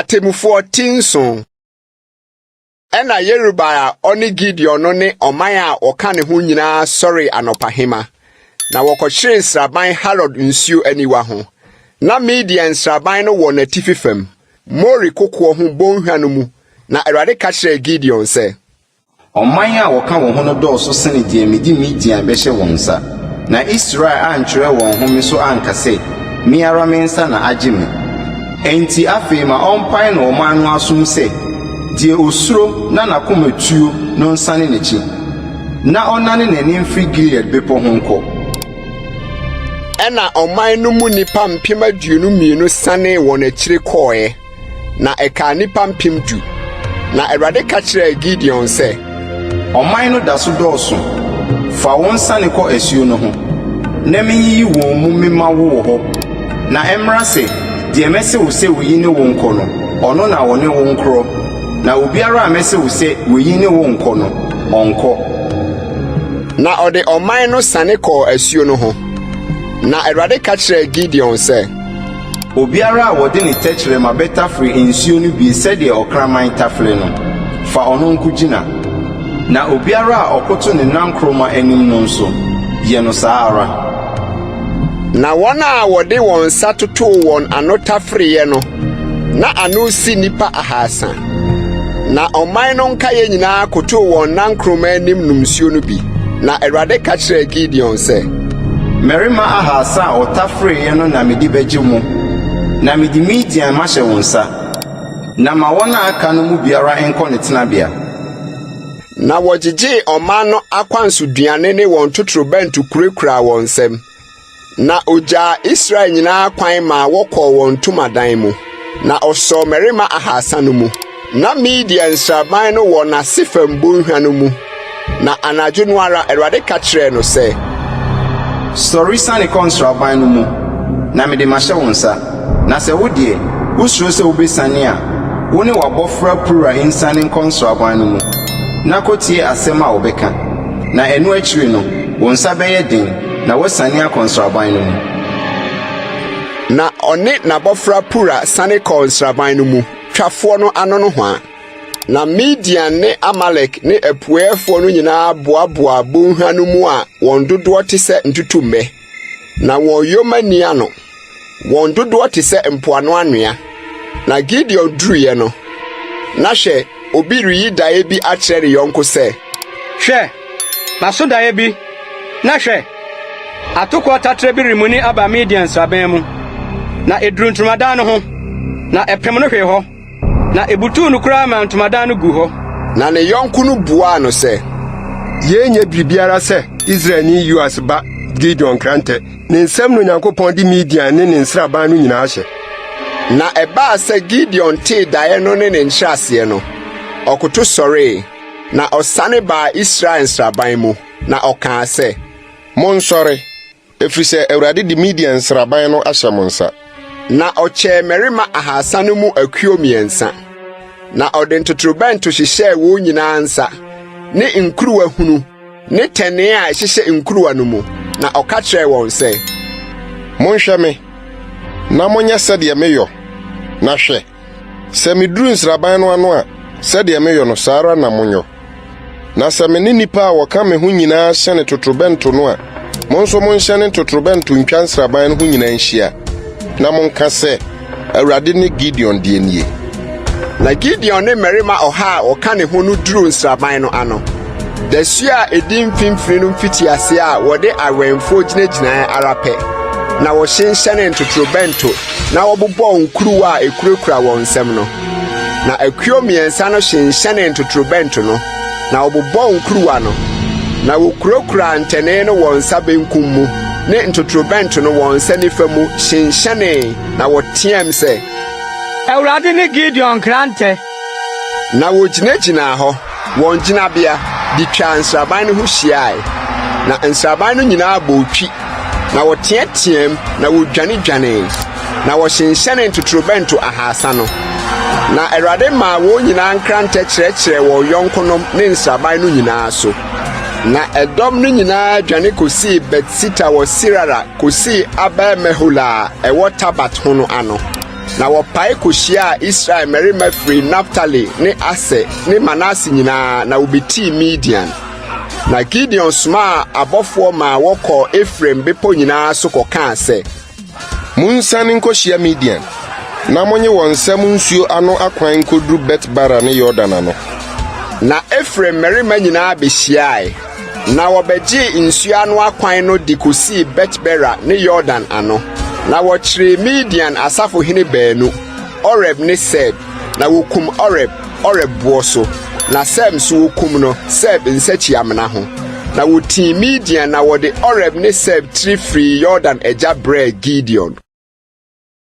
atemufoɔ tinson. Ena Yerubaya oni Gideon no ne ɔman a ɔka ne ho nyinaa sɔre anɔpahema. Na wɔkɔhyere nsraban Harod nsuo aniwa ho. Na Midian nsraban no wɔ n'atifi fam. Mori kokoɔ ho bonhwa no mu. Na Awurade ka kyerɛɛ Gideon sɛ, ɔman a wɔka wɔn ho no dɔɔso sene deɛ medi Midian bɛhyɛ wɔn nsa. Na Israel antwerɛ wɔn ho me so anka sɛ, me ara me nsa na agye me. Enti afei ma ɔmpae na ɔman no asom sɛ, die osuro na nakometuo no nsane n'akyi. Na ɔnane n'ani mfiri Gilead bepɔ ho nkɔ. Ena ɔman no mu nipa mpem 22 sane wɔ n'akyiri kɔɔɛ. Na ɛka nipa mpem 10. Na Awurade ka kyerɛɛ Gideon sɛ, ɔman no da so dɔɔso. Fa wɔn sane kɔ asuo no ho. Na menyiyi wɔn mu mema wo wɔ hɔ. Na ɛmmra sɛ, deɛ mɛsɛ wo sɛ woyi ne wo nkɔ no, ɔno na wɔne wo nkorɔ. Na obiara a mɛsɛ wo sɛ woyi ne wo nkɔ no, ɔnkɔ. Na ɔde ɔman no sane kɔɔ asuo no ho. Na Awurade ka kyerɛɛ Gideon sɛ, obiara a wɔde ne tɛkyerɛma bɛtafere nsuo no bi sɛdeɛ ɔkraman tafere no, fa ɔno nko gyina. Na obiara a ɔkoto ne nankroma anim no nso, yɛ no saa ara. Na wɔn a wɔde wɔn nsa totoo wɔn ano tafereɛ no, na ano si nipa 300. Na ɔman no nkayɛ nyinaa kotoo wɔn nankroma anim nom nsuo no bi. Na Awurade ka kyerɛɛ Gideon sɛ, mmarima 300 a ɔtafereɛ no na mede bɛgye mo. Na mede Midian mahyɛ wo nsa. Na ma wɔn a aka no mu biara nkɔ ne tenabea. Na wɔgyegye ɔman no akwansoduane ne wɔn totorobɛnto kurakura wɔn nsam. Na ogya Israel nyinaa kwan ma wɔkɔɔ wɔn ntomadan mu. Na ɔsɔɔ mmarima 300 no mu. Na Midian nsraban no wɔ n'ase fam bonhwa no mu. Na anadwo no ara Awurade ka kyerɛɛ no sɛ, sɔre sane kɔ nsraban no mu. Na mede mahyɛ wo nsa. Na sɛ wo deɛ, wosuro sɛ wobɛsane a, wo ne wabɔfra pura insane nkɔ nsraban no mu. Na kɔtie asɛm a wobɛka. Na ɛno akyiri no, wo nsa bɛyɛ den, na wasane akɔ nsraban no mu. Na ɔne n'abɔfra pura sane kɔɔ nsraban no mu, twafoɔ no ano no ho a. Na Midian ne Amalek ne apueefoɔ no nyinaa boaboa bonhwa no mu a wɔn dodoɔ te sɛ ntutummɛ. Na wɔn yomani ano, wɔn dodoɔ te sɛ mpoano anwea. Na Gideon duruiɛ no, na hwɛ, obi reyi daeɛ bi akyerɛ ne yɔnko sɛ, hwɛ, maso daeɛ bi, na hwɛ, atokɔ tatrɛ bi remuni aba Midian nsraban mu. Na eduru ntomadan no ho, na ɛpem no hwee hɔ. Na ebutu no kura ma ntomadan no gu hɔ. Na ne yɔnko no buaa no sɛ, yenye biribiara sɛ Israel ni Yoas ba Gideon krante. Ne nsɛm no Nyankopɔn de Midian ne nsraban no nyinaa hyɛ. Na ɛbaa sɛ Gideon tee daeɛ no ne ne nkyerɛaseɛ no, ɔkoto sɔree. Na ɔsane baa Israel nsraban mu. Na ɔkaa sɛ, monsɔre, ɛfiri sɛ Awurade de Midian nsraban no ahyɛ mo nsa. Na ɔkyɛɛ mmarima 300 no mu akuo 3. Na ɔde ntotorobɛnto hyehyɛɛ wɔn nyinaa nsa, ne nkuruwa hunu, ne tɛnee a ɛhyehyɛ nkuruwa no mu. Na ɔka kyerɛɛ wɔn sɛ, monhwɛ me, na monyɛ sɛdeɛ meyɔ. Na hwɛ, sɛ meduru nsraban no ano a, sɛdeɛ meyɔ no saa ara na monyɔ. Na sɛ me ne nipa a wɔka me ho nyinaa hyɛne totorobɛnto no a, mo nso monhyɛne totorobɛnto ntwa nsraban no ho nyinaa nhyia. Na monka sɛ, Awurade ne Gideon die nie. Na Gideon ne mmarima 100 a wɔka ne ho no duru nsraban no ano. Dasuo a edi mfimfini no mfitiase a wɔde awɛmfoɔ gyinagyinae ara pɛ. Na wɔhyenhyɛne ntotorobɛnto, na wɔbobɔ nkuruwa a ekurakura wɔn nsam no. Na akuo 3 no hyenhyɛne ntotorobɛnto no, na wɔbobɔ nkuruwa no. Na wokurakura ntɛnee no wɔn nsa benkum mu, ne ntotorobɛnto no wɔn nsa nifa mu hyenhyɛne, na wɔteɛm sɛ, Awurade ne Gideon krante. Na wogyinagyina hɔ, wɔn gyinabea, de twa nsraban no ho hyiae. Na nsraban no nyinaa bɔ otwi, na wɔteɛteɛm, na wodwanedwanee. Na wɔhyenhyɛne ntotorobɛnto 300 no. Na Awurade maa wɔn nyinaa nkrante kyerɛkyerɛ wɔn yɔnkonom ne nsraban no nyinaa so. Na ɛdɔm no nyinaa dwane kosii Bet-Sita wɔ Sirara, kosii Abel-Mehola a ɛwɔ Tabat ho no ano. na wɔpae kohyia Israel mmarima firi Naphtali ne Aser ne Manase nyinaa na wobetii Midian. Na Gideon soma abɔfoɔ ma wɔkɔ Efraim bepɔ nyinaa so kɔkaa sɛ, Munsane nkɔhyia Midian, na monye wɔn nsɛm nsuo ano akwan koduru Bet-Bara ne Yordan ano. Na Efraim mmarima nyinaa behyiae, na wɔbɛgye nsuo ano akwan no de kosii Bet-Bara ne Yordan ano. Na wɔkyeree Midian asafohene baanu, Oreb ne Seb, na wokum Oreb boɔ so, na Seb nso wokum no Seb nsakyiamena ho. Na wotii Midian na wɔde Oreb ne Seb tiri firi Yordan agya brɛɛ Gideon.